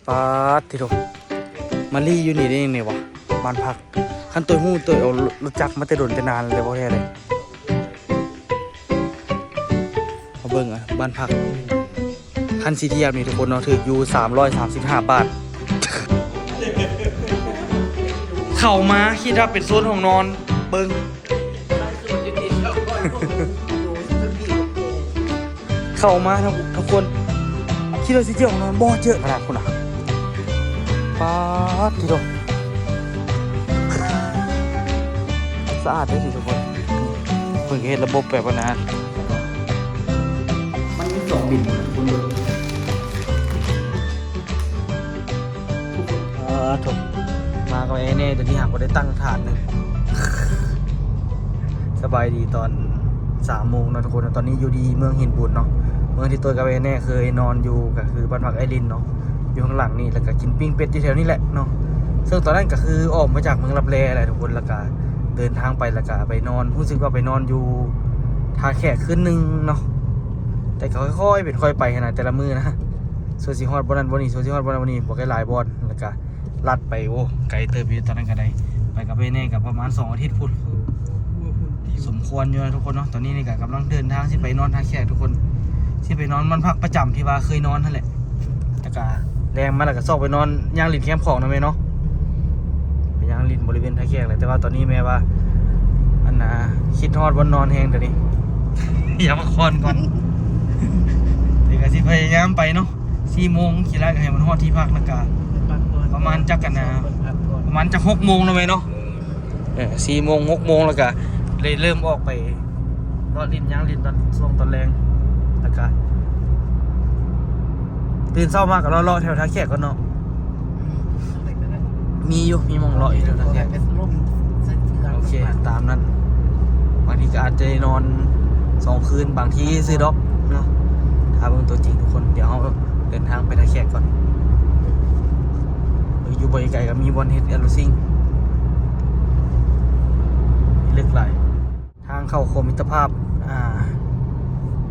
ปาดทีโดมาลี่อยู่นี่ได้ยังไงวะบ้านพักขั้นตัวหู้ตัวเอารถจักรมาแต่โดนแต่นานเลยเพราะแค่เลยมาเบิ่งอ่ะบ้านพักคันซีเทียบนี่ทุกคนเนาะถืออยู่335 บาท เข้ามาคิดว่าเป็นโซนของนอนเบิ่งเข้ามาทุกคนคิดว่าซีเทียบของนอนบ่เจอขนาดคนอ่ะป๊าดทีเดียวสะอาดได้สิทุกคนเพิ่งเห็นระบบแบบว่านะมันมี2 บินคุณดูถูกมากับเน่เดี๋ยวนี้หากว่าได้ตั้งฐานหนึ่งสบายดีตอน3 โมงนะทุกคนตอนนี้อยู่ดีเมืองหินบุญเนาะเมืองที่ตัวกับเน่เคยนอนอยู่ก็คือบ้านพักไอรินเนาะอยู่ข้างหลังนี่แล้วก็กินปิ้งเป็ดที่แถวนี้แหละเนาะซึ่งตอนนั้นก็คือออกมาจากเมืองลับแลอะไรทุกคนแล้วก็เดินทางไปแล้วก็ไปนอนรู้สึกว่าไปนอนอยู่ท่าแขกคืนนึงเนาะแต่ก็ค่อยๆเป็นค่อยไปขนาดแต่ละมือนะส่วนสีฮอดบอลนั้นบอลนี้ส่วนสีฮอดบอลนั้นบอลนี้บอกให้หลายบอลแล้วก็ลัดไปโอ้ไกลเติบอยู่ตอนนั้นก็ได้ไปกับเน่กับประมาณ2 อาทิตย์พุ่นสมควรอยู่นะทุกคนเนาะตอนนี้นี่ก็กำลังเดินทางที่ไปนอนท่าแขกทุกคนที่ไปนอนมันพักประจำที่ว่าเคยนอนนั่นแหละแล้วก็แรงมาแล้วก็ซอกไปนอนย่างลินแคมป์ของนะแม่เนาะไปย่างลินบริเวณท่าแขกเลยแต่ว่าตอนนี้แม่ว่าอันน่ะคิดฮอดวันนอนแห้งเดี๋ยวนี้ อย่ามาคอนก่อนเดี๋ยวก็สิพยายามไปเนาะ4 โมงขี่ไล่ก็ให้มันฮอดที่พักแล้วก็ประมาณจักกันนะประมาณจะ6 โมงแล้วแม่เนาะ4 โมง 6 โมงแล้วก็เลยเริ่มออกไปรอดลินย่างลินตอนช่วงตอนแรงแล้วก็ตื่นเช้ามากก็รอแถวท่าแขกก่อนเนาะมีมองรออีกแถวท่าแขกโอเคตามนั้นบางทีก็อาจจะนอน2 คืนบางทีซื้อด็อกเนาะถ้าเบิ่งตัวจริงทุกคนเดี๋ยวเราเดินทางไปท่าแขกก่อนอยู่บริไกลก็มีบอลเฮดแอลลูซิงเลือกหลายทางเข้าโคมิตรภาพ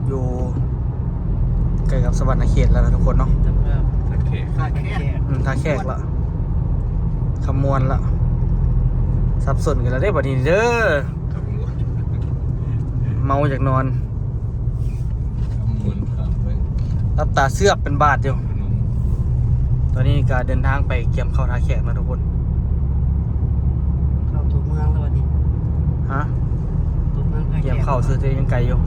อยู่ใกล้กับสวรรค์เขตแล้วนะทุกคนเนาะท่าแขกละคำมวลละสับสนกันแล้วได้บัดนี้เด้อเมาจากนอนรับตาเสือกเป็นบาทเดียวตอนนี้การเดินทางไปเกี่ยมเข้าท่าแขกนะทุกคนเข้าตัวเมืองแล้ววันนี้ฮะตัวเมืองเกี่ยมเข้าซื้อเตยังไกลอยู่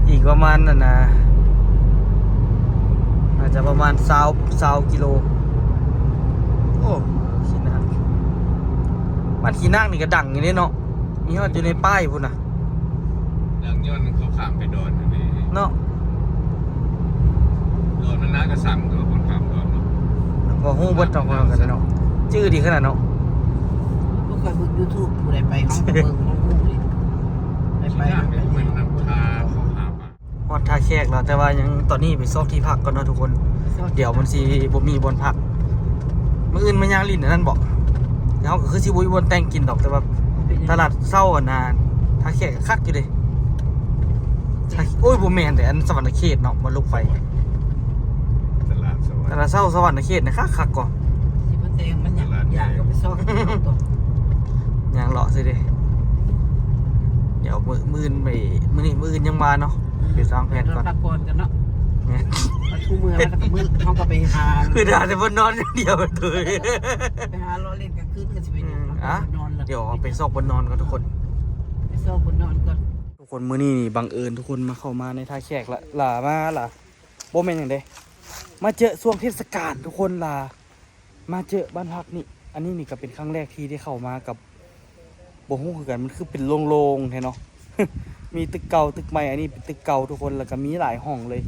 อีกประมาณน่ะนะอาจจะประมาณ20 กิโลโอ้ขี้นักมันขี้นักนี่ก็ดังอย่างนี้เนาะมีฮอดอยู่ในป้ายพุ่นน่ะดังย้อนเขาขามไปโดนนี่เนาะโดนมันน่ากระสังตัวคนขามโดนเนาะพอฮู้เบิดต้องพอกันเนาะชื่อดีขนาดเนาะพวกเคยเบิ่ง YouTube ผู้ใดไปเฮาก็เบิ่งเฮาฮู้ดิไปเหมือนน้ำชาเขาหาปะฮอดท่าแขกแล้วแต่ว่ายังตอนนี้ไปซอกที่พักก่อนเนาะทุกคนเดี๋ยวมันสิบ่มีบนพักมื้ออื่นมันย่างลิ้นนั่นบอกเดี๋ยวก็คือสิบ่มีบนแต่งกินดอกแต่ว่าตลาดเช้าอ่ะนะท่าแขกก็คักอยู่เด้โอ้ยบ่แม่นแต่อันสวรรค์เขตเนาะบ่ลุกไปตลาดเช้าสวรรค์เขตนะคักๆก่อนสิมันแตงมันอยากก็ไปซ่อนตัวย่างเลาะซิเด้เดี๋ยวมื้อไปมื้อนี้มื้ออื่นยังมาเนาะไปวางแผนก่อนพักผ่อนกันเนาะมาทูเมืองแล้วก็มื้อเฮาก็ไปหาคือด่าแต่บ่นอนอย่างเดียวเลยไปหาล้อเล่นกลางคืนก็สิไปนอนเดี๋ยวเอาไปซอกบนนอนก่อนทุกคนไปซอกบนนอนก่อนทุกคนมื้อนี้นี่บังเอิญทุกคนมาเข้ามาในท่าแขกละล่ะบ่แม่นหยังเด้มาเจอช่วงเทศกาลทุกคนล่ะมาเจอบ้านพักนี่อันนี้นี่ก็เป็นครั้งแรกที่ได้เข้ามากับบ่ฮู้คือกันมันคือเป็นโล่งๆแท้เนาะ มีตึกเก่าตึกใหม่อันนี้เป็นตึกเก่าทุกคนแล้วก็มีหลายห้องเลย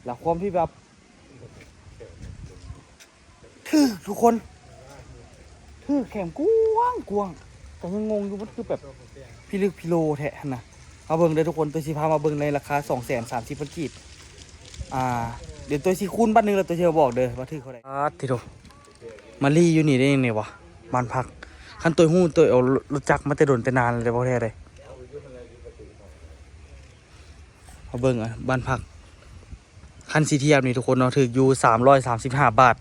แล้วความที่แบบทุกคนแข็งกว้างแต่ยังงงอยู่มันคือแบบพิลึกพิโลแท้นะมาเบิ่งเลยทุกคนตัวสิพามาเบิ่งในราคา230,000 กีบเดี๋ยวตัวสิคูณบ้านนึงแล้วตัวสิบอกเด้อว่าถือเขาได้ทีโดมาลี่อยู่นี่ได้ยังไงวะบ้านพักคันตัวหู้ตัวเอารถจักรมาแต่โดนแต่นานเลยบ่แท้เลยมาเบิ่งบ้านพัก คันสีเทียบนี่ทุกคนเนาะถึกอยู่335 บาท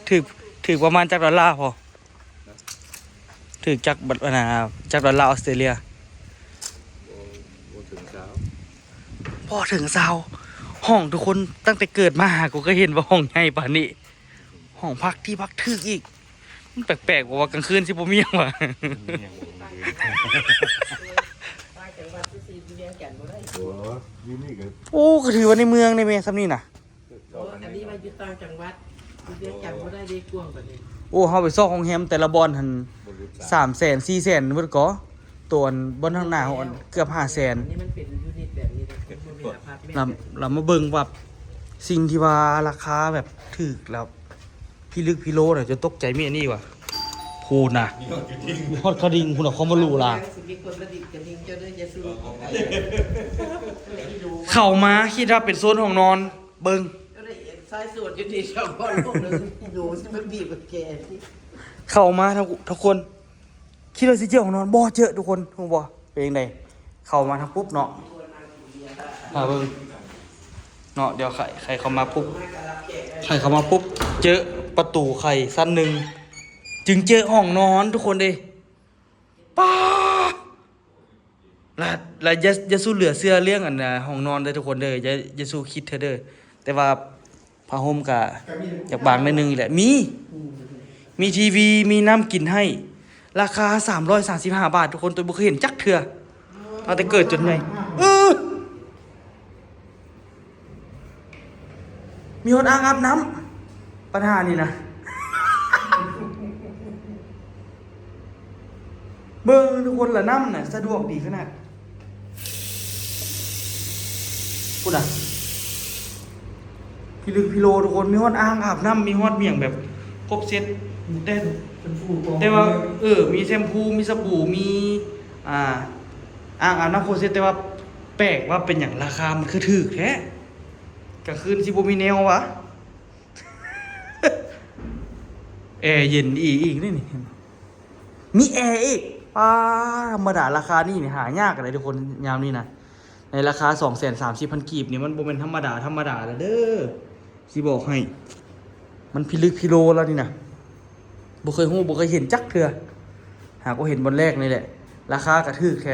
ถึกประมาณจัก$พอถึกจักจัก$ออสเตรเลีย โอ้ถึงเช้า พอถึงซาวห้องทุกคนตั้งแต่เกิดมากูก็เห็นว่าห้องใหญ่ป่านนี้ห้องพักที่พักถึกอีกมันแปลกๆว่ากลางคืนสิบ่มีหยังวะ ต่างจังหวัดซื่อๆเรียนกันบ่ได้ โอ้ยนี่ก็ โอ้ก็ถือว่าในเมืองในเมซ้ำนี่น่ะ อันนี้มันอยู่ต่างจังหวัดเรียนกันบ่ได้ดีกว้างกว่านี้ โอ้เฮาไปซอกห้องแฮมแต่ละบอนหัน บริษัท 300,000 400,000เบิดก็ตัวอันบอนข้างหน้าเฮาอันเกือบ อัน 500,000 นี้มันเป็นยูนิตแบบนี้นะมันเป็นอพาร์ตเมนต์แบบนี้ เรามาเบิ่งว่าสิ่งที่ว่าราคาแบบถูกแล้วพี่ลึกพี่โลน่ะจะตกใจมีอันนี้ว่ะพูดน่ะมีฮอดกระดิ่งพุ่นน่ะเขามารู้ล่ะ สิมีคนประดิษฐ์กระดิ่งเจ้าเด้ออย่าสู้ เข้ามาคิดว่าเป็นโซนห้องนอนเบิ่ง ก็ได้สายสวดอยู่ที่ชาวบ้านพวกนึงอยู่สิมันบีบกับแกสิ เข้ามาทุกคนคิดว่าสิเจอห้องนอนบ่เจอทุกคนฮู้บ่เป็นจังไดเข้ามาทางปุ๊บเนาะเบิ่งเนาะเดี๋ยวใครเข้ามาปุ๊บใครเข้ามาปุ๊บเจอประตูไข่สั้นหนึงจึงเจอห้องนอนทุกคนเด้ป้าแล้วอย่าสู้เหลือเสื้อเรื่องอันน่ะห้องนอนเด้อทุกคนเด้ออย่าสู้คิดเธอเด้อแต่ว่าผ้าห่มก็อยากบางนิดนึงแหละมีทีวีมีน้ำกินให้ราคา335 บาททุกคนตัวบ่เคยเห็นจักเทื่อเอาแต่เกิดจนใหญ่มีคนอ่างอาบน้ำปัญหานี่นะ เบิ่งทุกคนละน้ำน่ะสะดวกดีขนาดพูดอ่ะพี่ลึกพี่โลทุกคนมีฮอดอ่างอาบน้ำมีฮอดเบี่ยงแบบครบเซตแต่ว่ามีแชมพูมีสบู่มีอ่างอาบน้ำครบเซตแต่ว่าแปลกว่าเป็นอย่างราคามันคือถูกแท้กลางคืนสิบ่มีแนววะ แอร์เย็นอีกนี่มีแอร์อีกธรรมดาราคานี่หายากอะไรทุกคนยามนี้นะในราคา230,000 กีบนี่มันบ่เป็นธรรมดาแล้วเด้อสิบอกให้มันพิลึกพิโลแล้วนี่นะบ่เคยฮู้บ่เคยเห็นจักเทื่อหากก็เห็นบนแรกนี่แหละราคากระทือแค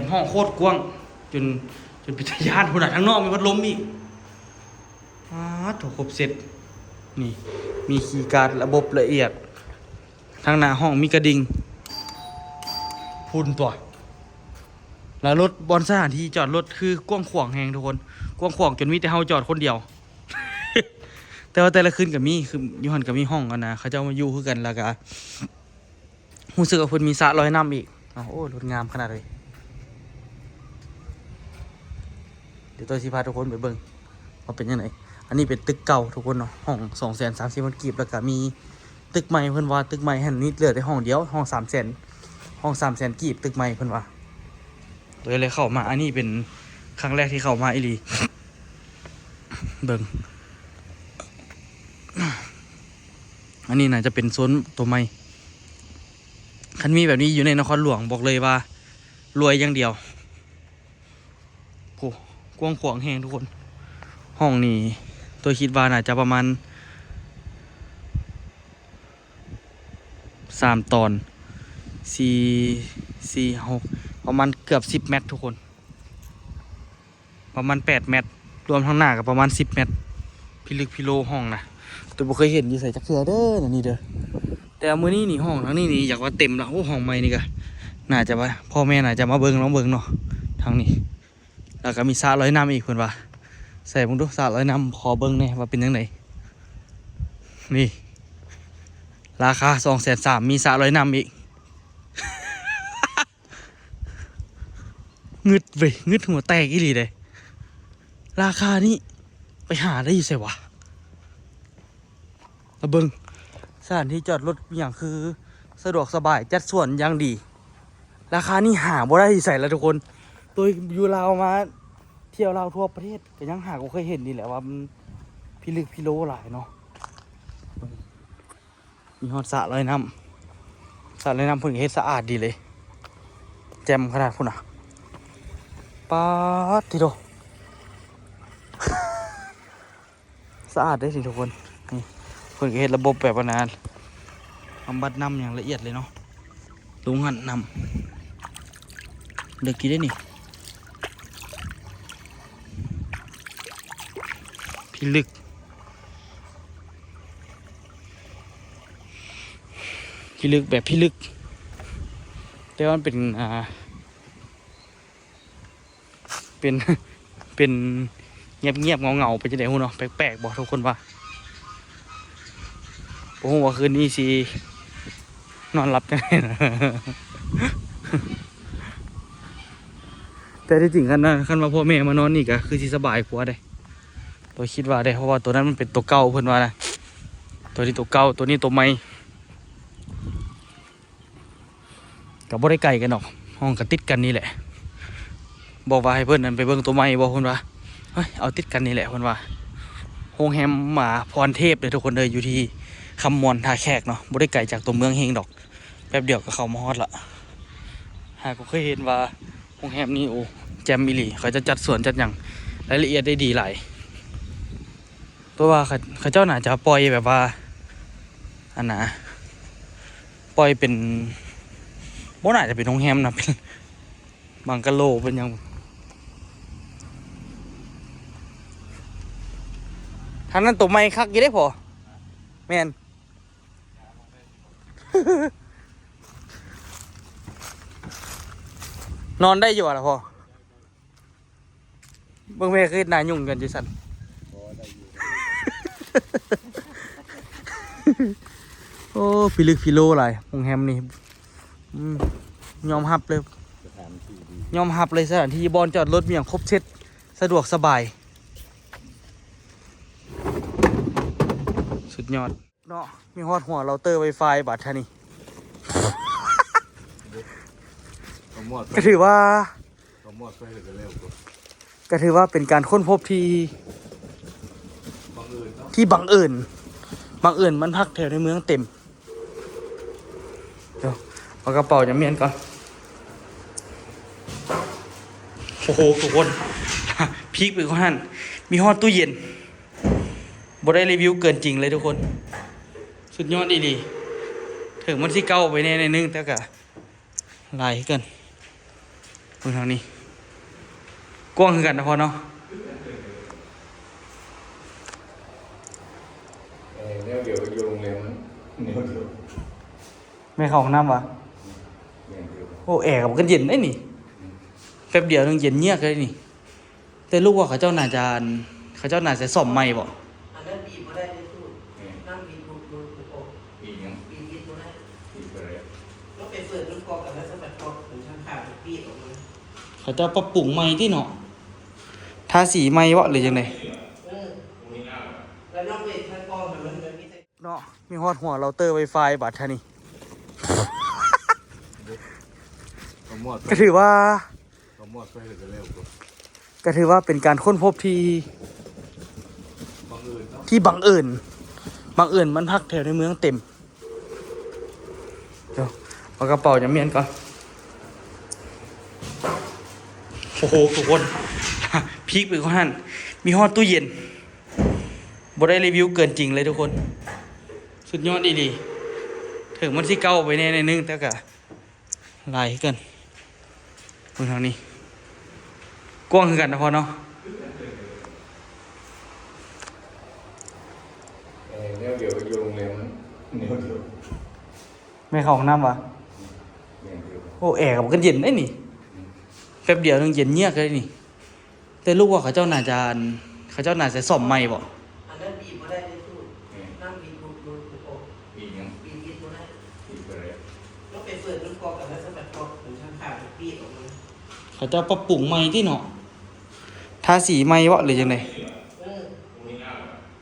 มห้องโคตรกว้างจนปิทยานพุ่นน่ะทั้งนอกมีพัดลมอีกถูกครบเสร็จนี่มีคีย์การ์ดระบบละเอียดทางหน้าห้องมีกระดิ่งพุ่นตัวแล้วรถบนสถานที่จอดรถคือกว้างขวางแหงทุกคนกว้างขวางจนมีแต่เฮาจอดคนเดียว แต่ว่าแต่ละคืนก็มีคืออยู่หันก็มีห้องกันนะเขาเจ้ามาอยู่คือกันแล้วก็รู้สึกว่าเพิ่นมีสระลอยน้ำอีกโอ้รถงามขนาดเลยเดี๋ยวตัวสิพาทุกคนไปเบิ่งว่าเป็นยังไงอันนี้เป็นตึกเก่าทุกคนเนาะห้อง230,000 กีบแล้วก็มีตึกใหม่เพิ่นว่าตึกใหม่แห่งนี้เหลือแต่ห้องเดียวห้อง300,000ห้อง300,000 กีบตึกใหม่เพิ่นว่าเลยเข้ามาอันนี้เป็นครั้งแรกที่เข้ามาอีหลี เบิ่งอันนี้น่าจะเป็นโซนตัวใหม่คันมีแบบนี้อยู่ในนครหลวงบอกเลยว่ารวยอย่างเดียวโอ้กว้างขวางแฮงทุกคนห้องนี้ตัวคิดว่าน่าจะประมาณ3 ตอน6ประมาณเกือบ10 เมตรทุกคนประมาณ8 เมตรรวมทั้งหน้ากับประมาณ10 เมตรพิลึกพิโลห้องนะตัวบ่เคยเห็นอยู่ใส่จักเทื่อเด้อนี่เด้อแต่มื้อนี้นี่ห้องทั้งนี้นี่อยากว่าเต็มแล้วโอ้ห้องใหม่นี่ก็น่าจะว่าพ่อแม่น่าจะมาเบิ่งลองเบิ่งเนาะทางนี้แล้วก็มีสระลอยน้ำอีกเพิ่นว่าใส่เบิ่งดูสระลอยน้ำขอเบิ่งแหน่ว่าเป็นจังไดนี่ราคา230,000มีสระลอยน้ำอีก งึดเว้ยงึดหัวแตกอีหลีเด้ราคานี้ไปหาได้อยู่ไสวะมาเบิ่งสถานที่จอดรถอย่างคือสะดวกสบายจัดส่วนอย่างดีราคานี้หาบ่ได้ใส่แล้วทุกคนตัวอยู่ลาวมาเที่ยวลาวทั่วประเทศก็ยังหาก็เคยเห็นนี่แหละว่ามันพิลึกพิโลหลายเนาะมีฮอดสระลอยน้ำเพิ่นก็เฮ็ดสะอาดดีเลย แจ่มขนาดพุ่นอ่ะป๊าดทีโด สะอาดได้สิทุกคนนี่เพิ่นก็เฮ็ดระบบแบบว่านานบำบัดน้ำอย่างละเอียดเลยเนาะลุงหันน้ำเด็กกินได้นี่พิลึกแบบพิลึกแต่ว่ามันเป็นเป็นเงียบเงาไปจะได้หูเนาะแปลกๆบอกทุกคนว่าผมว่าคืนนี้สินอนหลับจังไงนะ แต่ที่จริงคันว่าพ่อแม่มานอนนี่ก็คือสิสบายกว่าได้ตัวคิดว่าได้เพราะว่าตัวนั้นมันเป็นตัวเก่าเพิ่นว่านะตัวนี้ตัวเก่าตัวนี้ตัวใหม่กับบ่ได้ไกลกันหรอกห้องก็ติดกันนี่แหละบอกว่าให้เพิ่นนั่นไปเบิ่งตัวใหม่บอกเพิ่นว่าเฮ้ยเอาติดกันนี่แหละเพิ่นว่าโรงแรมหมาพรเทพเลยทุกคนเลยอยู่ที่คำมอนท่าแขกเนาะบ่ได้ไกลจากตัวเมืองเฮงดอกแป๊บเดียวก็เข้ามาฮอดละหากก็เคยเห็นว่าโรงแรมนี้โอ้แจ่มอีหลีเขาจะจัดสวนจัดหยังรายละเอียดได้ดีหลายตัวว่าเขาเจ้าน่าจะปล่อยแบบว่าอันน่ะปล่อยเป็นบ่น่าจะเป็นโรงแรมนะเป็นบังกะโลเป็นหยังทางนั้นตัวไม้คักอยู่ได้พอแม่น นอนได้อยู่อ่ะพอเบิ่งแม่คือหน้ายุ่งกันจิสัน โอ้พิลึกพิโลอะไรโรงแรมนี่ยอมรับเลย สถานที่ดี ยอมรับเลยสถานที่บอลจอดรถมีอย่างครบเซตสะดวกสบายสุดยอดเนาะมีฮอดหัวเราเตอร์ไวไฟบัตรท่านี่ เขาหมดไป ก็ถือว่า เขาหมดไปเลยก็เร็วกว่า ก็ถือว่าเป็นการค้นพบที่ บางอื่นเนาะ ที่บังเอิญมันพักแถวในเมืองเต็มเดี๋ยวเอากระเป๋าจะเมียนก่อนโอ้โหทุกคน พีคไปกว่านั้นมีฮอดตู้เย็นบ่ได้รีวิวเกินจริงเลยทุกคนสุดยอดดีถึงมันที่เก้าไปแน่ในนึงแต่ก็ลายเกินตรงทางนี้กว้างคือกันนะพอเนาะ เนี่ยเดี๋ยวไปโรงแรมนั้นเนี่ยเดี๋ยว ไม่เข้าห้องน้ำวะ เนี่ยเดี๋ยว โอ้แอร์กับกันเย็นได้นี่แป๊บเดียวนึงเย็นเงียบเลยนี่แต่ลูกว่าเขาเจ้าน่าจะซ่อมใหม่บ่ อันนั้นบีบมาได้เลยสู้นั่งบีบมือโอ้ อีกยัง บีบมาได้ อีกอะไร แล้วไปเปิดลูกกอกกันแล้วสะบัดกอกถึงช่างขาดบีบออกมา เขาเจ้าปรับปรุงใหม่ที่เนาะทาสีใหม่วะหรือยังไง แล้วนอกเวทช่างกองมันมีแต่ เนาะมีฮอดหัวเราเตอร์ไวไฟบัตรท่านี่ เขาหมดไป ก็ถือว่า เขาหมดไปเลยก็เร็วกว่า ก็ถือว่าเป็นการค้นพบที่ บางอื่นเนาะ ที่บังเอิญมันพักแถวในเมืองเต็มเดี๋ยวเอากระเป๋าจะเมียนก่อนโอ้โหทุกคน พีคไปกว่านั้นมีฮอดตู้เย็นบ่ได้รีวิวเกินจริงเลยทุกคนสุดยอดดีถึงมันที่เก้าไปแน่ในนึงแต่ก็ลายเกินตรงทางนี้กว้างคือกันนะพอเนาะ เนี่ยเดี๋ยวไปโรงแรมนั้นเนี่ยเดี๋ยว ไม่เข้าห้องน้ำวะ เนี่ยเดี๋ยว โอ้แอร์กับกันเย็นได้นี่แป๊บเดียวนึงเย็นเงียบเลยนี่แต่ลูกว่าเขาเจ้าน่าจะซ่อมใหม่บ่ อันนั้นบีบมาได้เลยสู้นั่งบีบมือโอ้ อีกยัง บีบมาได้ อีกอะไร แล้วไปเปิดลูกกอกกันแล้วสะบัดกอกถึงช่างขาดบีบออกมา เขาเจ้าปรับปรุงใหม่ที่เนาะทาสีใหม่วะหรือยังไง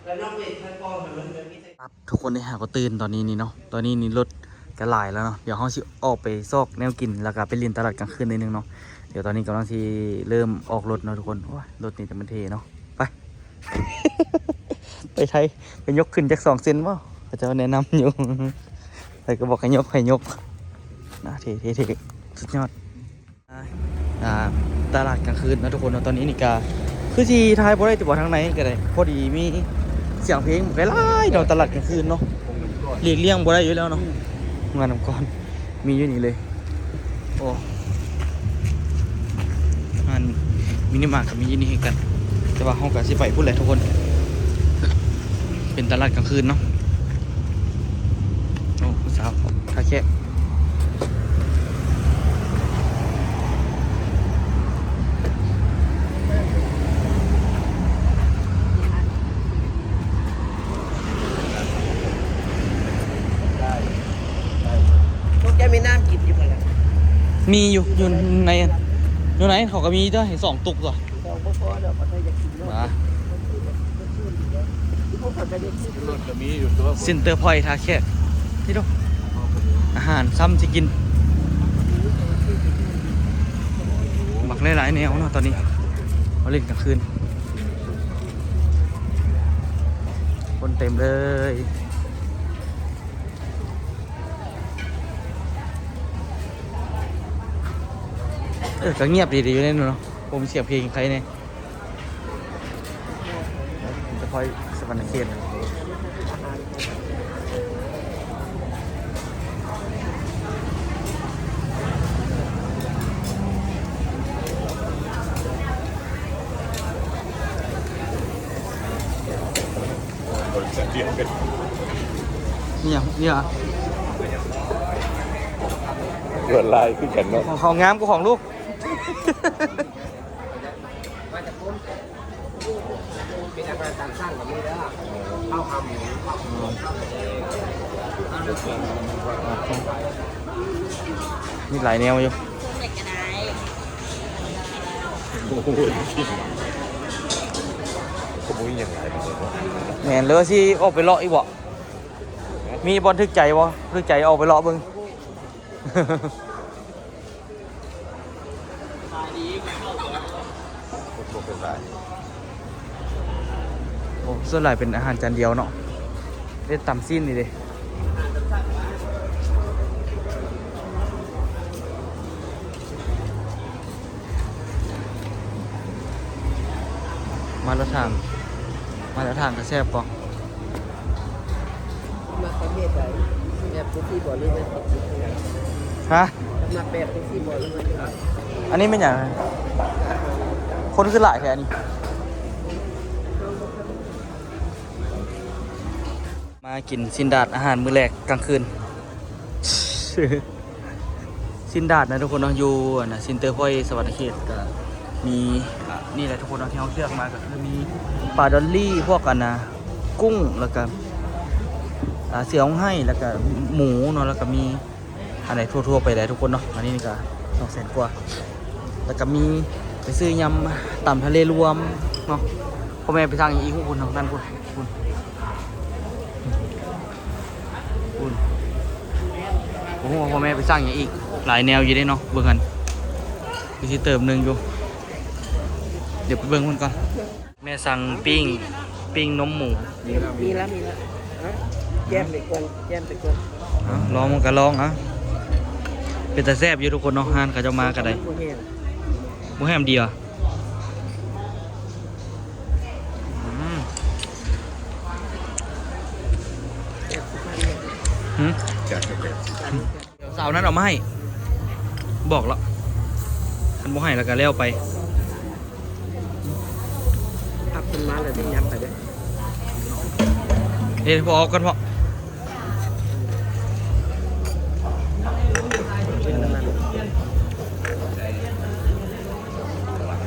แล้วนอกเวทช่างกองมันมีแต่ ครับทุกคนได้หาก็ตื่นตอนนี้นี่เนาะตอนนี้นี่รถก็หลายแล้วเนาะเดี๋ยวเขาสิออกไปซอกแนวกินแล้วก็ไปเล่นตลาดกลางคืนนิดนึงเนาะเดี๋ยวตอนนี้กำลังที่เริ่มออกรถเนาะทุกคนโอ้ยรถนี่จะมันเทเนาะไป ไปไทยไปยกขึ้นจาก2 เซนวะเขาจะแนะนำอยู่ แต่ก็บอกให้ยกนะเทสุดยอด ตลาดกลางคืนนะทุกคนตอนนี้นี่กาคือที่ท้ายบ่ได้ติดบ่ทางไหนก็ได้พอดีมีเสียงเพลงไกลๆเนาะตลาดกลางคืนเนาะเรียกเลี่ยงบ่ได้อยู่แล้วเนาะงานน้ำก่อนมีอยู่นี่เลยโอ้งานมินิมาร์ทกับมีอยู่นี่ให้กันแต่ว่าห้องก็สิไปพูดเลยทุกคนเป็นตลาดกลางคืนเนาะโอ้ผู้สาวท่าแค่พวกแกมีน้ำกินอยู่บ่ล่ะ มีอยู่ในอยู่ไหนเขาก็มีด้วยสองตุกเหรอ ดอกบ่พอดอกบ่ได้อยากกินเนาะ มา พวกเขาก็ได้กิน รถก็มีอยู่ตัว ซินเตอร์พอยท่าแค่ที่ดูอาหารซ้ำจะกินหมักหลายๆแนวเนาะตอนนี้เขาเล่นกลางคืนคนเต็มเลยก็เงียบดีๆอยู่เนี่ยเนาะผมเสียงเพลงใครเนี่ยจะพอยสวรรค์เขตบริษัทเดียวกัน เนี่ย เกิดลายขึ้นกันเนาะ ของเขางามกว่าของลูก เป็นอาหารตามสั่งก็มีเด้อข้าวขาหมู มีหลายแนวอยู่ โอ้โหขโมยยังไง แม่นเลยสิออกไปเลาะอีกบ่มีบอลทึกใจบ่ทึกใจออกไปเลาะเบิ่ง เป็นไร โอ้ส่วนใหญ่เป็นอาหารจานเดียวเนาะเล่นตำสิ้นนี่เด้มาแล้วทางก็แซ่บป่ะ มาประเภทใดแบบที่บ่หรือแบบที่ไหน ฮะ มาแบบที่บ่หรือว่า อันนี้เป็นอย่างไรคนคือหลายแค่อันนี้มากินซินดาดอาหารมื้อแรกกลางคืน ซินดาดนะทุกคนเนาะอยู่นะซินเตอร์พอยต์สวรรค์เขตก็มีนี่แหละทุกคนเนาะที่เขาเลือกมาก็คือมีปลาดอลลี่พวกกันนะกุ้งแล้วก็เสือของให้แล้วก็หมูเนาะแล้วก็มีอะไรทั่วๆไปเลยทุกคนเนาะอันนี้นี่ก็200,000 กว่าแล้วก็มีไปซื้อยำต่ำทะเลรวมเนาะพ่อแม่ไปทางอีกคุณทางด้านคุณโอ้โหพ่อแม่ไปสร้างอย่างอีกหลายแนวอยู่ได้เนาะเบิ่งกันมีที่เติมหนึ่งอยู่เดี๋ยวไปเบิ่งมันก่อนแม่สั่งปิ้งนมหมู มีแล้วแย้มไปก่อนลองมันก็ลองเป็นแต่แซ่บอยู่ทุกคนเนาะฮานเขาจะมากันได้หมูแฮมดีอ่ะจากจะเป็น สาวนั้นเอามาให้บอกแล้วมันบ่ให้แล้วก็เลี้ยวไป อับขึ้นมาแล้วได้ยับไปเด้อ พอเอากันพอ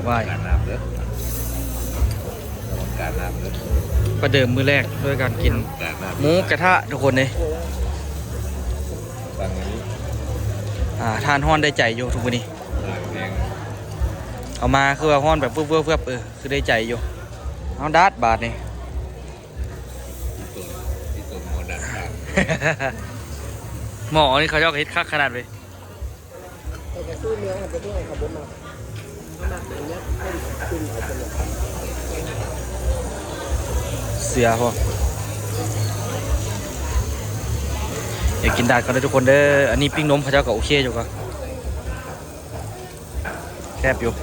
วาย การน้ำเด้อการน้ำเด้อ ประเดิมมือแรกด้วยการกิน การน้ำ หมูกระทะทุกคนเลย สั่งอันนี้ ทานฮ้อนได้ใจอยู่ทุกวันนี้ ลายแดง เอามาคือว่าฮ้อนแบบเพื่อคือได้ใจอยู่เอาดัดบาทนี่ ที่สุดโมดันครับ หมอนี่เขาจะเอาเฮ็ดคักขนาดเลย แต่จะซื้อเนื้ออาจจะด้วยครับผมมาอันนี้ขึ้นเอาไปเลย เสียพออยากกินดาดกันเลยทุกคนเด้ออันนี้ปิ้งนมเขาเจ้าก็โอเคอยู่ก็ ซ่บอยู่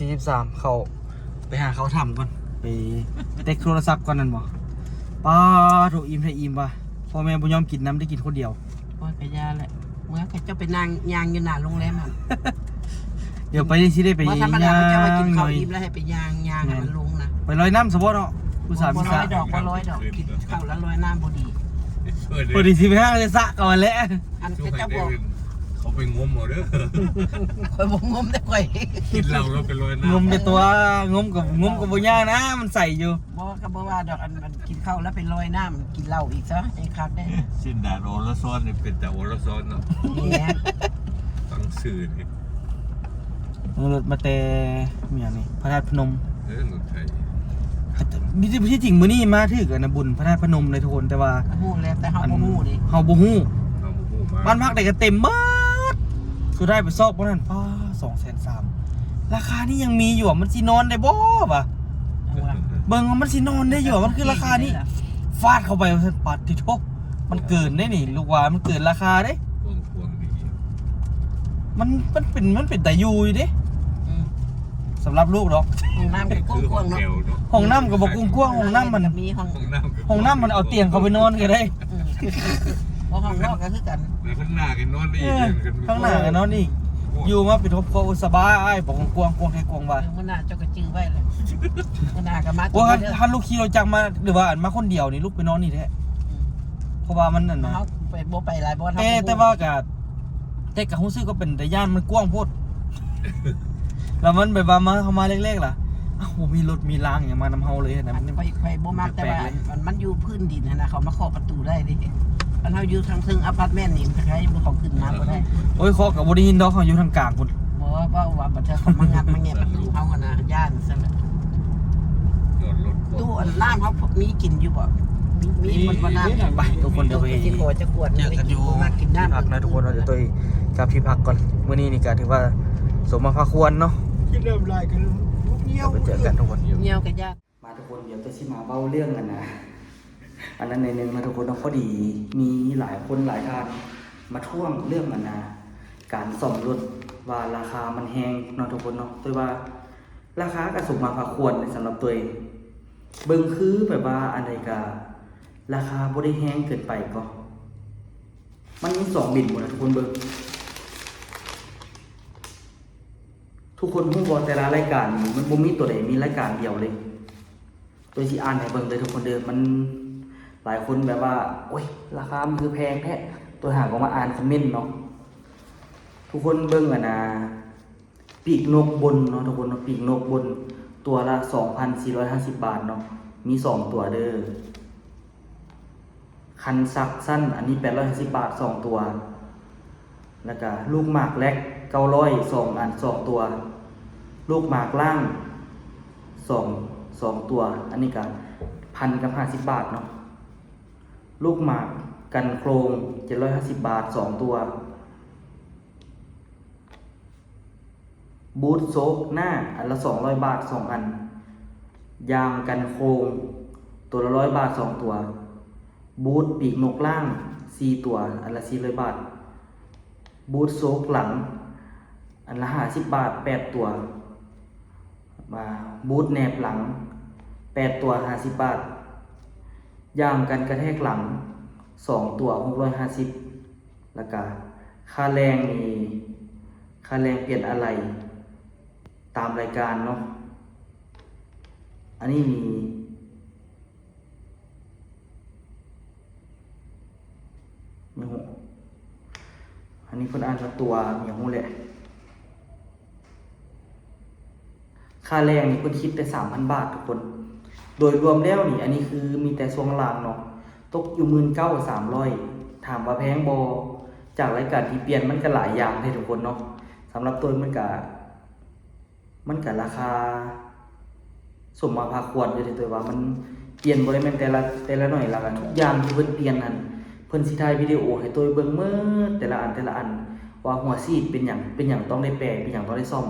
8:43เข้าไปหาเขาทำก่อนไปเต็กโทรศัพท์ก่อนนั่นบ่ป้าถูกอิ่มให้อิ่มป่ะพ่อแม่บ่ยอมกินน้ำได้กินคนเดียว โอ้ยกะยาแหละเมื่อเขาเจ้าไปนั่งยางอยู่หน้าโรงแรมมัน เดี๋ยวไปนี่สิได้ไป เมื่อธรรมดาเขาจะมากิน ห ข้า น่ ว อย อิ่มแล้วให้ไปยางให้มันลงนะ ไปลอยน้ำสมบูรณ์เนาะผู้สาว บ่ มี ร้ สา อยดอกบ่ร้อยดอกกินข้าวแล้วร้อยน้ำบ่ดี พอดีสิไปห้างเลยสะก่อนแหละ อัน ช่ว เขา ย เจ้า ได้ บอก เขาไปงมเอาเด้อ ข่อยบ่งมได้ข่อย กินเราก็ไปลอย ง น้ำ มในตัวงมกับบ่ยากนะมันใส่อยู่ บ่ก็บ่ว่าดอกอันกินข้าวแล้วไปลอยน้ำกินเหล้าอีกซะไอ้คักได้ สินดาโอละซ้อนนี่เป็นแต่โอละซ้อนเนาะ เนี่ย ฟังสื่อนี่ รถมาแต่เมียนี่พระธาตุพนม หนุนไทย มีที่จริงมื้อนี้มาถึกนะบุญพระธาตุพนมเลยทุกคนแต่ว่า ฮู้แล้วแต่เฮาบ่ฮู้ดิ เฮาบ่ฮู้ เอาหมูมา บ้านพักได้ก็เต็มเบิดสุดท้ายไปซอกบ่นั่นป้า230,000ราคานี่ยังมีอยู่มันสินอนได้บ่ป่ะ เอาว่ะ เบิ่งว่ามันสินอนได้อยู่มันคือราคานี้ฟาดเข้าไปว่าปัดที่ทบมันเกินได้นี่ลูกว่ามันเกินราคาเด้ พวงดี มันเป็นแต่อยู่เด้ อืม สำหรับลูกดอก ห้องน้ำก็ คือข ก อ ว้าง งๆเนาะ แถวเนาะ ห้องน้ำก็บอกกว้างๆห้องน้ำมัน มีห้อง ห้องน้ำ ห้องน้ำมันเอาเตียงเข้าไปนอนก็ได้ บ่ห้องนอกก็คือกัน แล้วข้างหน้ากันนอนได้ เอ อีก อข้างหน้าก็นอนอีกอยู่มาเป็นทบโคสบายอ้ายบอกกว้างๆแค่กว้างว่า มื้อหน้าเจ้าก็จื้อไว้เลยมื้อหน้าก็มา ว่า เด้อ ถ้าลูกขี่รถจักรมาหรือว่ามาคนเดียวนี่ลูกไปนอนนี่แท้เพราะว่ามันนั่นนะ เฮาไปบ่ไปหลายบ่เฮา แต่ว่ากับแต่กับฮู้ซึกก็เป็นแต่ย่านมันกว้างโพด แล้วมันแบบว่ามาเข้ามาเล็กๆล่ะอ้าวมีรถมีรางอย่างมานำเฮาเลยนะ อั มัน น ไปบ่มักแต่ว่ามันอยู่พื้นดินนะเขามาเคาะประตูได้ดิอันเฮาอยู่ทางซึ่งอพาร์ตเมนต์นี่ใครบ่เขาขึ้นมาบ่ได้ โอ้ยเคาะกับบ่ได้ยินดอกเขาอยู่ทางกลางพุ่น บ่ว่าบัดเธอเขามางัดมาแงะประตูเฮาอะนะย่านซั่นน่ะ จอดรถ ตู้อันน้ำเฮามีกินอยู่บ่มีมันบ่น้ำ ไปทุกคนเดี๋ยวไป สิขอจะกวด เจอกันอยู่ มากิน ที่ น้ำ พักนะทุกคนเราจะตัวกับพี่พักก่อนมื้อนี้นี่ก็ถือว่าสมมาพาควรเนาะ กินเริ่มลายกันเหี่ยว เดี๋ยวไปเจอกันทุกคน เหี่ยวกับญาติ มาทุกคนเดี๋ยวจะชิมาเบ้าเรื่องกันนะอันนั้นในหนึ่งมาทุกคนต้องพอดีมีหลายคนหลายท่านมาท่วงเรื่องกันนะการซ่อมรถว่าราคามันแพงเนาะทุกคนเนาะตัวว่าราคากระสุนมาพาควรสำหรับตัวเองเบิ่งคือแบบว่าอันใดก็ราคาบ่ได้แพงเกินไปก็มันมี2บินหมดนะทุกคนเบิ่งทุกคนรู้บ่แต่ละรายการนี่มันบ่มีตัวใดมีรายการเดียวเลย ตัวสิอ่านให้เบิ่งเลยทุกคนเดิมมันหลายคนแบบว่าโอ้ยราคามันคือแพงแท้ตัวหากออกมาอ่านคอมเมนต์เนาะทุกคนเบิ่งอ่ะนะปีกนกบนเนาะทุกคนเนาะปีกนกบนตัวละ 2,450 บาทเนาะมี2ตัวเด้อคันซักสั้นอันนี้850บาท2ตัวแล้วก็ลูกหมากเล็ก900 2อัน2ตัวลูกหมากล่าง2ตัวอันนี้ก็1,050 บาทเนาะลูกหมากกันโครง750 บาท2ตัวบูทโซกหน้าอันละ200 บาท2อันยางกันโครงตัวละ100 บาท2ตัวบูทปีกนกล่าง4ตัวอันละ400 บาทบูทโซกหลังอันละ50 บาท8ตัวมาบูทแนบหลัง8ตัว50 บาทยางกันกระแทกหลัง2ตัว650แล้วก็ค่าแรงนี่ค่าแรงเปลี่ยนอะไรตามรายการเนาะอันนี้มีหูอันนี้คนอ่านว่าตัวมีหูแหละค่าแรงนี่เพิ่นคิดแต่ 3,000 บาททุกคนโดยรวมแล้วนี่อันนี้คือมีแต่ช่วงล่างเนาะตกอยู่ 19,300 ถามว่าแพงบ่จากรายการที่เปลี่ยนมันก็หลายอย่างเลยทุกคนเนาะสำหรับตัวมันก็ราคาสมมาพาควรอยู่ในตัวว่ามันเปลี่ยนบ่ได้แม่นแต่ละหน่อยละกันทุกอย่างที่เพิ่นเปลี่ยนนั่นเพิ่นสิถ่ายวิดีโอให้ตัวเบิ่งหมดแต่ละอันว่าหัวซีดเป็นหยังต้องได้แปลเป็นหยังต้องได้ซ่อม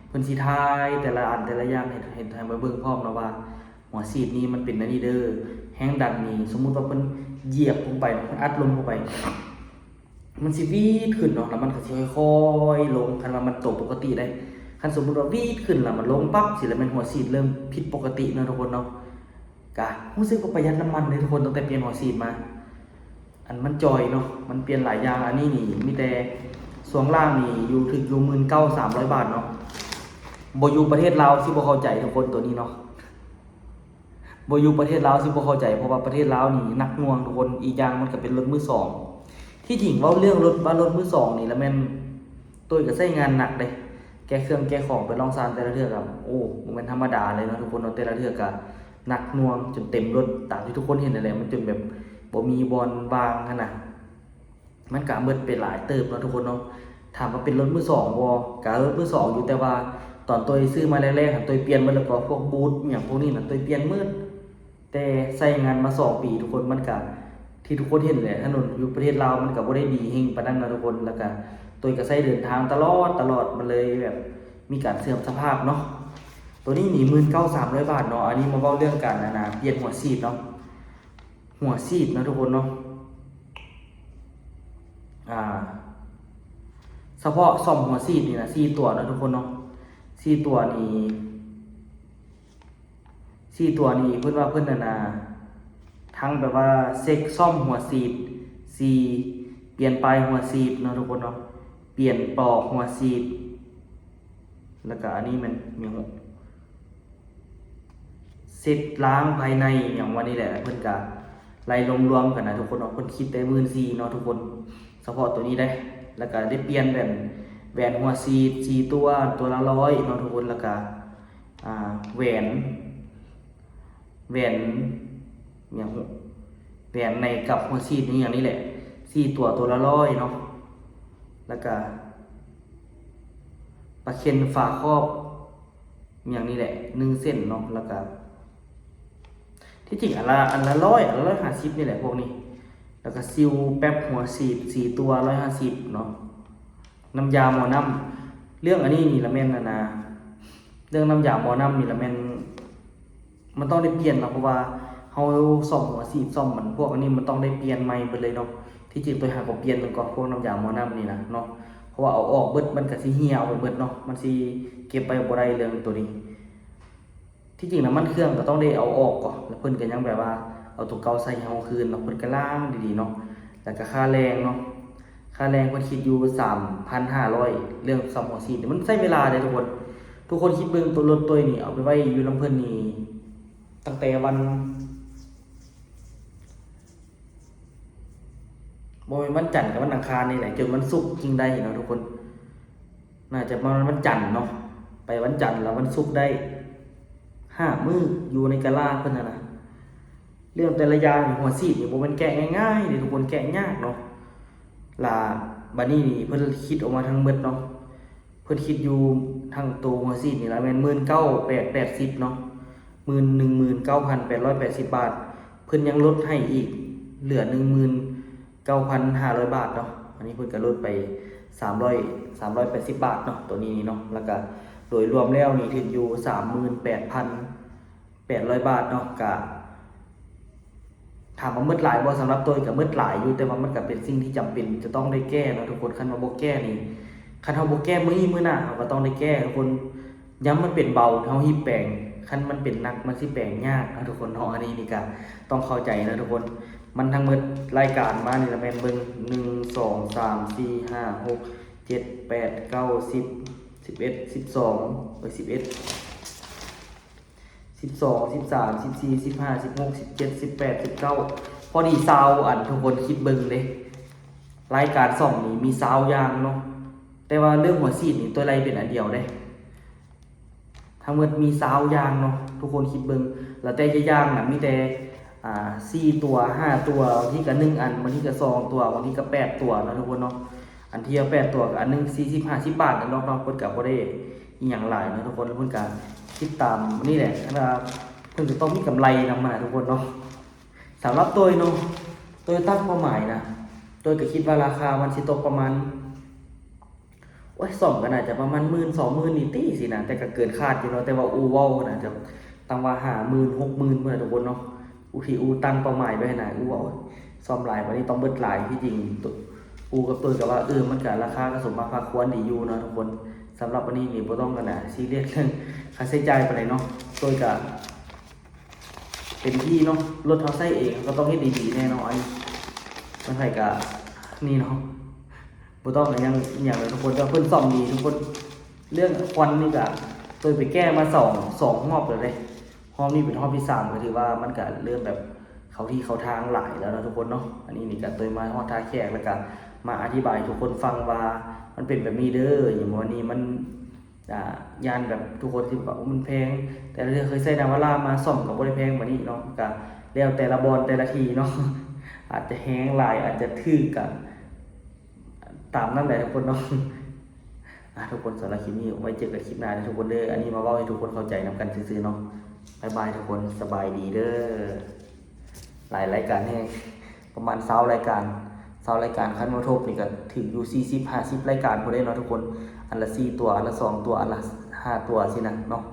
เพิ่นสิถ่ายแต่ละอย่างให้มาเบิ่งพร้อมเนาะว่าหัวซีดนี้มันเป็นอันนี้เด้อแฮงดันนี่สมมุติว่าเพิ่นเหยียบลงไปเพิ่นอัดลมเข้าไป มันสิวีดขึ้นเนาะแล้วมันก็สิค่อยๆลงคันว่ามันตกปกติได้คันสมมุติว่าวีดขึ้นแล้วมันลงปั๊บสิแล้วแม่นหัวฉีดเริ่มผิดปกติเนาะทุกคนเนาะกะรู้สึกว่าประหยัดน้ำมันเลยทุกคนตั้งแต่เปลี่ยนหัวฉีดมา อันมันจอยเนาะมันเปลี่ยนหลายอย่างอันนี้นี่มีแต่สวงล่างนี่อยู่ถึงอยู่19,300 บาทเนาะบ่อยู่ประเทศลาวสิบ่เข้าใจทุกคนตัวนี้เนาะบ่อยู่ประเทศลาวสิบ่เข้าใจเพราะว่าประเทศลาวนี่หนักหน่วงทุกคนอีกอย่างมันก็เป็นรถมือสองที่จริงเว้าเรื่องรถว่ารถมือสองนี่แล้วแม่นตัวก็ใช้งานหนักเด้แก้เครื่องแก้ของไปลองซานแต่ละเทื่อก็โอ้บ่แม่นธรรมดาเลยเนาะทุกคนเนาะแต่ละเทื่อก็หนักหน่วงจนเต็มรถตามที่ทุกคนเห็นนั่นแหละมันจนแบบบ่มีบอลวางขนาดมันก็เบิดไปหลายเติบเนาะทุกคนเนาะถามว่าเป็นรถมือสองบ่ก็รถมือสองอยู่แต่ว่าตอนตัวซื้อมาแรกๆตัวเปลี่ยนมาแล้วก็พวกบูทอย่างพวกนี้น่ะตัวเปลี่ยนมืดแต่ใช้งานมา2 ปีทุกคนมันก็ที่ทุกคนเห็นแหละถนนอยู่ประเทศลาวมันก็บ่ได้ดีเฮงปานนั้นนะทุกคนแล้วก็ตัวก็ใช้เดินทางตลอดมันเลยแบบมีการเสื่อมสภาพเนาะตัวนี้นี่19,300 บาทเนาะอันนี้มาเว้าเรื่องการเปลี่ยนหัวฉีดเนาะหัวฉีดนะทุกคนเนาะเฉพาะซ่อมหัวฉีดนี่นะ4 ตัวนะทุกคนเนาะ4 ตัวนี้เพิ่นว่าเพิ่นทั้งแบบว่าเช็คซ่อมหัวฉีดเปลี่ยนปลายหัวฉีดเนาะทุกคนเนาะเปลี่ยนปลอกหัวฉีดแล้วก็อันนี้มันมีเสร็จล้างภายในอย่างวันนี้แหละเพิ่นก็ไล่รวมๆกันนะทุกคนเนาะเพิ่นคิดได้14,000เนาะทุกคนเฉพาะตัวนี้ได้แล้วก็ได้เปลี่ยนแหวนหัวฉีด4 ตัวละ100เนาะทุกคนแล้วก็แหวนอย่างแหวนในกับหัวฉีดนี่อย่างนี้แหละ4 ตัวละ100เนาะแล้วก็ปลาเค็นฝาครอบอย่างนี้แหละ1 เส้นเนาะแล้วก็ที่จริงอันละ100อันละ150นี่แหละพวกนี้แล้วก็ซิลแป๊บหัวฉีด4 ตัว150เนาะน้ำยาหมอน้ำเรื่องอันนี้นี่ละแม่นเรื่องน้ำยาหมอน้ำนี่ละแม่นมันต้องได้เปลี่ยนเนาะเพราะว่าเฮาซ่อมหัวฉีดซ่อมมันพวกอันนี้มันต้องได้เปลี่ยนใหม่ไปเลยเนาะที่จริงตัวหาก็เปลี่ยนมันก็พวกน้ำยาหมอน้ำนี่นะเนาะเพราะว่าเอาออกเบิดมันก็สิเหี่ยวไปเบิดเนาะมันสิเก็บไปบ่ได้เรื่องตัวนี้ที่จริงน้ำมันเครื่องก็ต้องได้เอาออกก่อนแล้วเพิ่นก็ยังแบบว่าเอาตัวเก่าใส่เฮาคืนเนาะเพิ่นก็ล้างดีๆเนาะแล้วก็ค่าแรงเนาะค่าแรงเพิ่นคิดอยู่ 3,500 เรื่องซ่อมหัวฉีดมันใช้เวลาเด้ทุกคนคิดเบิ่งตัวรถตัวนี้เอาไปไว้อยู่ลำเพิ่นนี่ตั้งแต่วันบ่แม่นวันจันทร์กับวันอังคารนี่แหละจนวันศุกร์จริงได้เนาะทุกคนน่าจะประมาณวันจันทร์เนาะไปวันจันทร์แล้ววันศุกร์ได้5 มื้ออยู่ในกะลาเพิ่นนะเรื่องแต่ละอย่างหัวฉีดนี่บ่แม่นแกะง่ายๆเด้ทุกคนแกะยากเนาะล่ะบัดนี้นี่เพิ่นคิดออกมาทั้งหมดเนาะเพิ่นคิดอยู่ทั้งตัวหัวฉีดนี่ละแม่น19,880เนาะ19,880 บาทเพิ่นยังลดให้อีกเหลือ 19,500 บาทเนาะอันนี้เพิ่นก็ลดไป380 บาทเนาะตัวนี้เนาะแล้วก็โดยรวมแล้วนี่ถึงอยู่ 38,800 บาทเนาะก็ถามว่ามืดหลายบ่สำหรับตัวก็มืดหลายอยู่แต่ว่ามันก็เป็นสิ่งที่จำเป็นจะต้องได้แก้เนาะทุกคนคันว่าบ่แก้นี่คันเฮาบ่แก้มื้อหน้าเฮาก็ต้องได้แก้ทุกคนย้ำมันเป็นเบาเฮาฮิบแปลงคันมันเป็นหนักมันสิแปลงยากนะทุกคนเนาะอันนี้นี่ก็ต้องเข้าใจนะทุกคนมันทั้งหมดรายการมานี่ละแม่นเบิ่ง1 2 3 4 5 6 7 8 9 10 11 12 11 13 14 15 16 17 18 19พอดี20อันทุกคนคิดเบิ่งเด้รายการซ่อมนี่มี20อย่างเนาะแต่ว่าเรื่องหัวฉีดนี่ตัวไรเป็นอันเดียวเด้ทั้งหมดมี20อย่างเนาะทุกคนคิดเบิ่งแล้วแต่จะอย่างน่ะมีแต่4 ตัว5 ตัวบางทีก็1 อันบางทีก็2 ตัวบางทีก็8 ตัวนะทุกคนเนาะอันที่8 ตัวก็อันนึง40-50 บาทนะเนาะเพิ่นก็บ่ได้อีหยังหลายนะทุกคนเพิ่นก็คิดตามนี่แหละนะครับเพิ่นจะต้องมีกำไรนำมาทุกคนเนาะสำหรับตัวเนาะตัวตั้งเป้าหมายนะตัวก็คิดว่าราคามันสิตกประมาณซ่อมก็น่าจะประมาณ 10,000-20,000 นี่ติสินะแต่ก็เกินคาดอยู่เนาะแต่ว่าอูเว้าน่าจะตั้งว่า 50,000-60,000 เพิ่นทุกคนเนาะอูตั้งเป้าหมายไว้ให้น่ะอูว่าซ่อมหลายวันนี้ต้องเบิดหลายที่จริง ปูกับตัวกับว่ามันก็ราคาก็สมมาพาควรดีอยู่เนาะทุกคนสำหรับวันนี้นี่บ่ต้องกันนะซีเรียสเรื่องค่าใช้จ่ายปานใดเนาะตัวก็เต็มที่เนาะรถเฮาใช้เองก็ต้องเฮ็ดดีๆแน่นอนมันให้ก็นี่เนาะบ่ต้องอย่างเลยทุกคนแต่เพิ่นซ่อมดีทุกคนเรื่องควันนี่ก็ตัวไปแก้มา2รอบเลยรอบนี้เป็นรอบที่3ก็ถือว่ามันก็เริ่มแบบเขาที่เขาทางหลายแล้วนะทุกคนเนาะอันนี้นี่ก็ตัวมาฮอดท่าแขกแล้วก็มาอธิบายทุกคนฟังว่ามันเป็นแบบนี้เด้ออย่างวันนี้มันยานแบบทุกคนที่บอกว่ามันแพงแต่เราเคยใช้นาวาร่ามาซ่อมกับบ่ได้แพงกว่านี้เนาะก็แล้วแต่ละบอลแต่ละทีเนาะ อาจจะแห้งหลายอาจจะทื่อกับตามนั่นแหละทุกคนเนาะ ทุกคนสำหรับคลิปนี้ไว้เจอกันคลิปหน้านะทุกคนเด้ออันนี้มาเว้าให้ทุกคนเข้าใจนำกันซื่อๆเนาะบ๊ายบายทุกคนสบายดีเด้อหลายรายการแห้งประมาณ20รายการคันมาทบนี่ก็ถึงอยู่40 50รายการพุ่นเด้เนาะทุกคนอันละ4ตัวอันละ2ตัวอันละ5ตัวสินะเนาะ